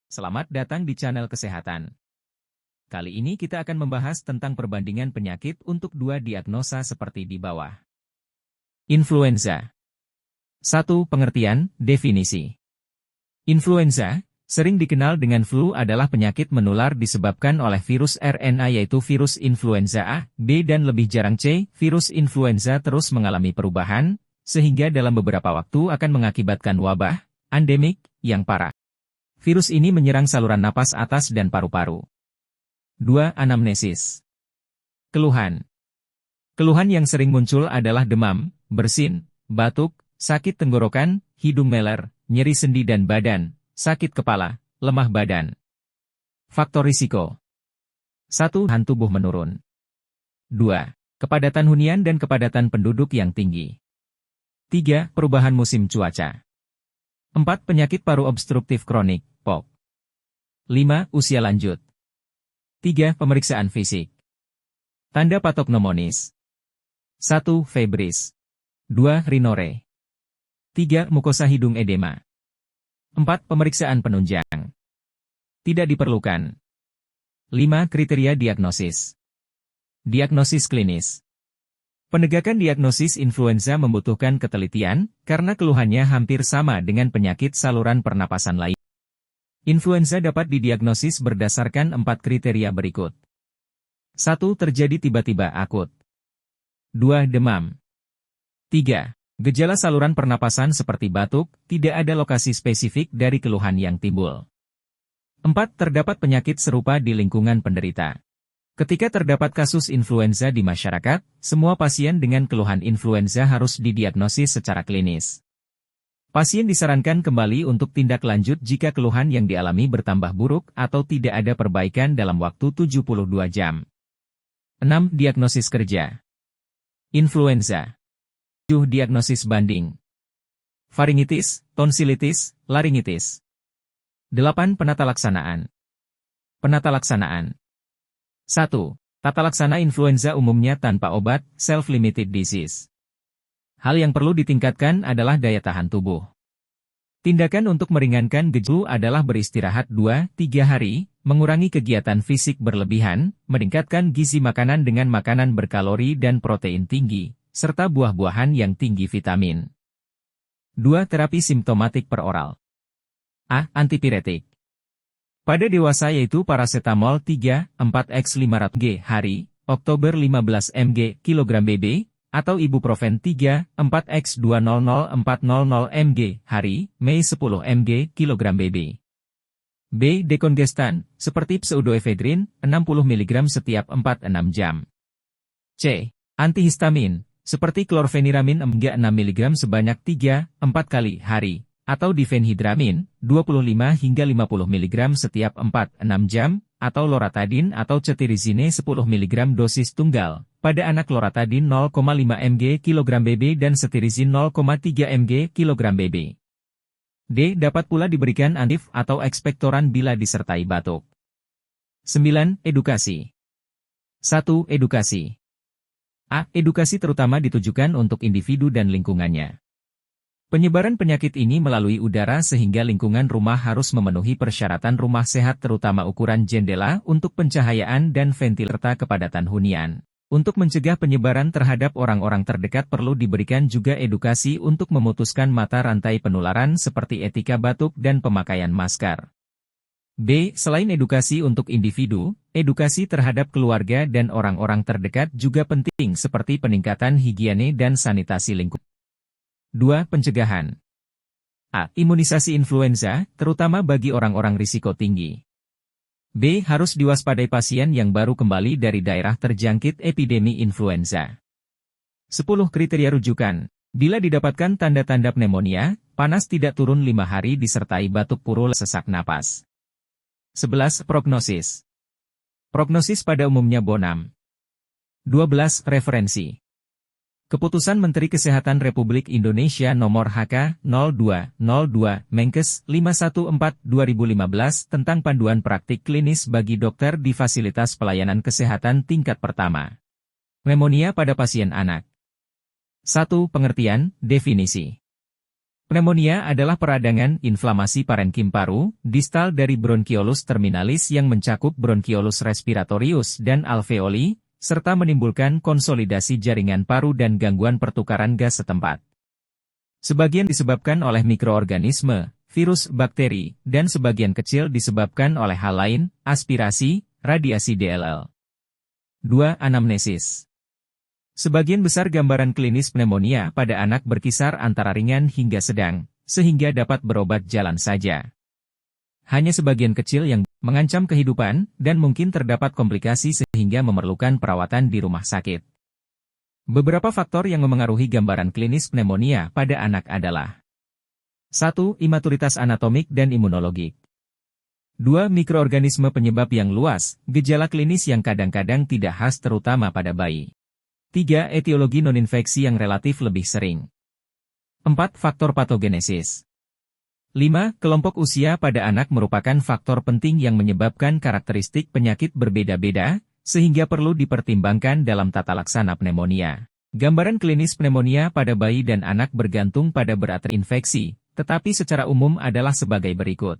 Selamat datang di channel kesehatan. Kali ini kita akan membahas tentang perbandingan penyakit untuk dua diagnosa seperti di bawah. Influenza. 1. Pengertian, definisi. Influenza, sering dikenal dengan flu, adalah penyakit menular disebabkan oleh virus RNA yaitu virus influenza A, B dan lebih jarang C. Virus influenza terus mengalami perubahan, sehingga dalam beberapa waktu akan mengakibatkan wabah, endemik, yang parah. Virus ini menyerang saluran napas atas dan paru-paru. 2. Anamnesis. Keluhan. Keluhan yang sering muncul adalah demam, bersin, batuk, sakit tenggorokan, hidung meler, nyeri sendi dan badan, sakit kepala, lemah badan. Faktor risiko. 1. Tahan tubuh menurun. 2. Kepadatan hunian dan kepadatan penduduk yang tinggi. 3. Perubahan musim cuaca. 4. Penyakit paru obstruktif kronik, POK. 5. Usia lanjut. 3. Pemeriksaan fisik. Tanda patognomonis. 1. Febris. 2. Rhinore. 3. Mukosa hidung edema. 4. Pemeriksaan penunjang. Tidak diperlukan. 5. Kriteria diagnosis. Diagnosis klinis. Penegakan diagnosis influenza membutuhkan ketelitian, karena keluhannya hampir sama dengan penyakit saluran pernapasan lain. Influenza dapat didiagnosis berdasarkan 4 kriteria berikut. 1. Terjadi tiba-tiba akut. 2. Demam. 3. Gejala saluran pernapasan seperti batuk, tidak ada lokasi spesifik dari keluhan yang timbul. 4. Terdapat penyakit serupa di lingkungan penderita. Ketika terdapat kasus influenza di masyarakat, semua pasien dengan keluhan influenza harus didiagnosis secara klinis. Pasien disarankan kembali untuk tindak lanjut jika keluhan yang dialami bertambah buruk atau tidak ada perbaikan dalam waktu 72 jam. 6. Diagnosis kerja. Influenza. 7. Diagnosis banding. Faringitis, tonsilitis, laringitis. 8. Penata laksanaan. Penata laksanaan. 1. Tata laksana influenza umumnya tanpa obat, self-limited disease. Hal yang perlu ditingkatkan adalah daya tahan tubuh. Tindakan untuk meringankan gejala adalah beristirahat 2-3 hari, mengurangi kegiatan fisik berlebihan, meningkatkan gizi makanan dengan makanan berkalori dan protein tinggi, serta buah-buahan yang tinggi vitamin. 2. Terapi simptomatik peroral. A. Antipiretik. Pada dewasa yaitu paracetamol 3-4x500 g hari, Oktober 15 mg kg BB, atau ibuprofen 3-4x200-400 mg hari, Mei 10 mg kg BB. B. Dekongestan, seperti pseudoephedrine, 60 mg setiap 4-6 jam. C. Antihistamin, seperti klorfeniramin 6 mg sebanyak 3-4 kali hari, atau difenhidramin, 25 hingga 50 mg setiap 4-6 jam, atau loratadin atau cetirizine 10 mg dosis tunggal, pada anak loratadin 0,5 mg kg BB dan cetirizine 0,3 mg kg BB. D. Dapat pula diberikan antif atau ekspektoran bila disertai batuk. 9. Edukasi. 1. Edukasi. A. Edukasi terutama ditujukan untuk individu dan lingkungannya. Penyebaran penyakit ini melalui udara sehingga lingkungan rumah harus memenuhi persyaratan rumah sehat terutama ukuran jendela untuk pencahayaan dan ventilator kepadatan hunian. Untuk mencegah penyebaran terhadap orang-orang terdekat perlu diberikan juga edukasi untuk memutuskan mata rantai penularan seperti etika batuk dan pemakaian masker. B. Selain edukasi untuk individu, edukasi terhadap keluarga dan orang-orang terdekat juga penting seperti peningkatan higiene dan sanitasi lingkungan. 2. Pencegahan. A. Imunisasi influenza, terutama bagi orang-orang risiko tinggi. B. Harus diwaspadai pasien yang baru kembali dari daerah terjangkit epidemi influenza. 10. Kriteria rujukan. Bila didapatkan tanda-tanda pneumonia, panas tidak turun 5 hari disertai batuk purul sesak napas. 11. Prognosis. Prognosis pada umumnya bonam. 12. Referensi. Keputusan Menteri Kesehatan Republik Indonesia Nomor HK-02-02 Menkes 514/2015 tentang panduan praktik klinis bagi dokter di fasilitas pelayanan kesehatan tingkat pertama. Pneumonia pada pasien anak. 1. Pengertian, definisi. Pneumonia adalah peradangan inflamasi parenkim paru, distal dari bronkiolus terminalis yang mencakup bronkiolus respiratorius dan alveoli, serta menimbulkan konsolidasi jaringan paru dan gangguan pertukaran gas setempat. Sebagian disebabkan oleh mikroorganisme, virus, bakteri, dan sebagian kecil disebabkan oleh hal lain, aspirasi, radiasi DLL. 2. Anamnesis. Sebagian besar gambaran klinis pneumonia pada anak berkisar antara ringan hingga sedang, sehingga dapat berobat jalan saja. Hanya sebagian kecil yang mengancam kehidupan, dan mungkin terdapat komplikasi sehingga memerlukan perawatan di rumah sakit. Beberapa faktor yang memengaruhi gambaran klinis pneumonia pada anak adalah 1. Imaturitas anatomik dan imunologik. 2. Mikroorganisme penyebab yang luas, gejala klinis yang kadang-kadang tidak khas terutama pada bayi. 3. Etiologi non-infeksi yang relatif lebih sering. 4. Faktor patogenesis. 5. Kelompok usia pada anak merupakan faktor penting yang menyebabkan karakteristik penyakit berbeda-beda, sehingga perlu dipertimbangkan dalam tata laksana pneumonia. Gambaran klinis pneumonia pada bayi dan anak bergantung pada berat infeksi, tetapi secara umum adalah sebagai berikut.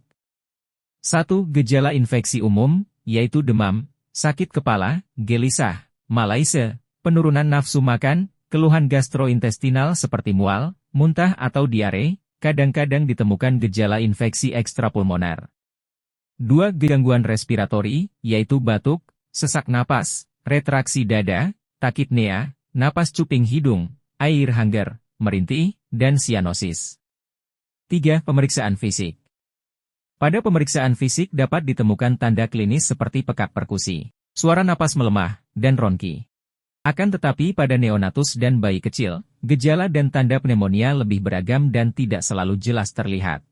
1. Gejala infeksi umum, yaitu demam, sakit kepala, gelisah, malaise, penurunan nafsu makan, keluhan gastrointestinal seperti mual, muntah atau diare, kadang-kadang ditemukan gejala infeksi ekstrapulmoner. 2. Gangguan respiratori, yaitu batuk, sesak napas, retraksi dada, takipnea, napas cuping hidung, air hanggar, merintih, dan sianosis. 3. Pemeriksaan fisik. Pada pemeriksaan fisik dapat ditemukan tanda klinis seperti pekak perkusi, suara napas melemah, dan ronki. Akan tetapi pada neonatus dan bayi kecil, gejala dan tanda pneumonia lebih beragam dan tidak selalu jelas terlihat.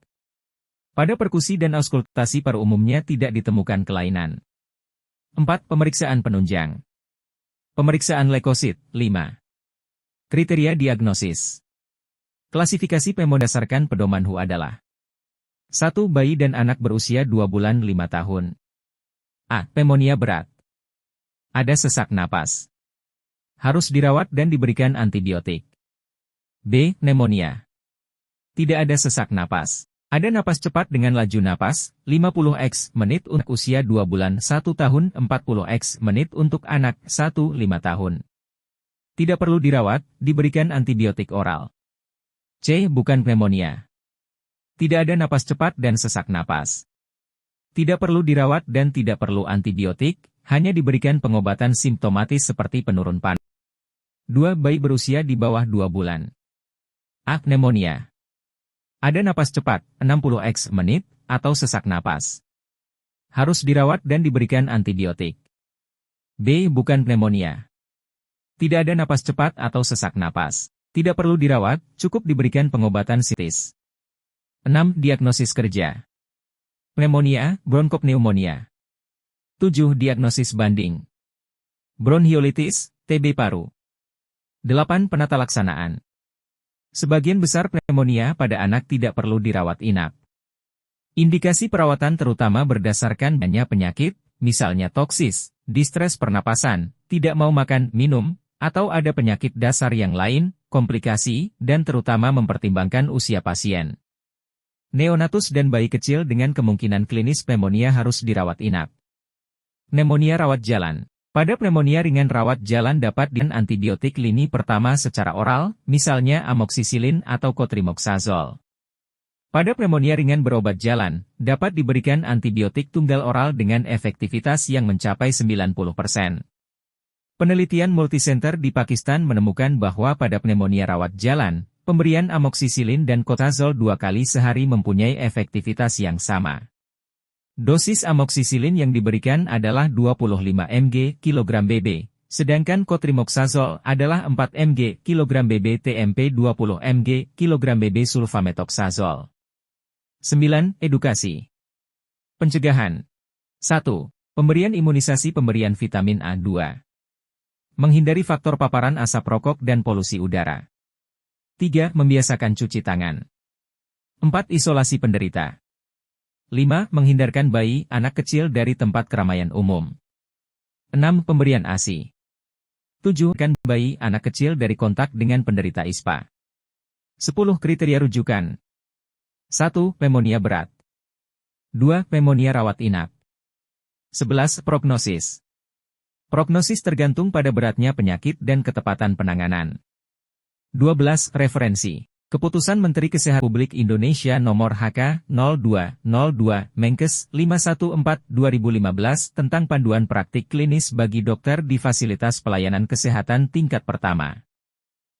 Pada perkusi dan auskultasi pada umumnya tidak ditemukan kelainan. 4. Pemeriksaan penunjang. Pemeriksaan leukosit, 5. Kriteria diagnosis. Klasifikasi pneumonia berdasarkan pedoman WHO adalah 1. Bayi dan anak berusia 2 bulan 5 tahun. A. Pneumonia berat. Ada sesak napas. Harus dirawat dan diberikan antibiotik. B. Pneumonia. Tidak ada sesak napas. Ada napas cepat dengan laju napas, 50x menit untuk usia 2 bulan 1 tahun, 40x menit untuk anak 1-5 tahun. Tidak perlu dirawat, diberikan antibiotik oral. C. Bukan pneumonia. Tidak ada napas cepat dan sesak napas. Tidak perlu dirawat dan tidak perlu antibiotik, hanya diberikan pengobatan simptomatis seperti penurun panas. 2. Bayi berusia di bawah 2 bulan. A. Pneumonia. Ada napas cepat, 60x menit, atau sesak napas. Harus dirawat dan diberikan antibiotik. B. Bukan pneumonia. Tidak ada napas cepat atau sesak napas. Tidak perlu dirawat, cukup diberikan pengobatan sitis. 6. Diagnosis kerja. Pneumonia, bronkopneumonia. 7. Diagnosis banding. Bronchiolitis, TB paru. 8. Penata laksanaan. Sebagian besar pneumonia pada anak tidak perlu dirawat inap. Indikasi perawatan terutama berdasarkan banyak penyakit, misalnya toksis, distres pernapasan, tidak mau makan, minum, atau ada penyakit dasar yang lain, komplikasi, dan terutama mempertimbangkan usia pasien. Neonatus dan bayi kecil dengan kemungkinan klinis pneumonia harus dirawat inap. Pneumonia rawat jalan. Pada pneumonia ringan rawat jalan dapat dengan antibiotik lini pertama secara oral, misalnya amoksisilin atau cotrimoxazole. Pada pneumonia ringan berobat jalan, dapat diberikan antibiotik tunggal oral dengan efektivitas yang mencapai 90%. Penelitian multisenter di Pakistan menemukan bahwa pada pneumonia rawat jalan, pemberian amoksisilin dan cotrimoxazole 2 kali sehari mempunyai efektivitas yang sama. Dosis amoksisilin yang diberikan adalah 25 mg kg BB, sedangkan cotrimoxazole adalah 4 mg kg BB TMP 20 mg kg BB sulfametoxazole. 9. Edukasi. Pencegahan. 1. Pemberian imunisasi pemberian vitamin A2. Menghindari faktor paparan asap rokok dan polusi udara. 3. Membiasakan cuci tangan. 4. Isolasi penderita. 5. Menghindarkan bayi, anak kecil dari tempat keramaian umum. 6. Pemberian ASI. 7. Kan bayi, anak kecil dari kontak dengan penderita ISPA. 10. Kriteria rujukan. 1. Pneumonia berat. 2. Pneumonia rawat inap. 11. Prognosis. Prognosis tergantung pada beratnya penyakit dan ketepatan penanganan. 12. Referensi. Keputusan Menteri Kesehatan Republik Indonesia Nomor HK-02-02 Menkes 514/2015 tentang panduan praktik klinis bagi dokter di fasilitas pelayanan kesehatan tingkat pertama.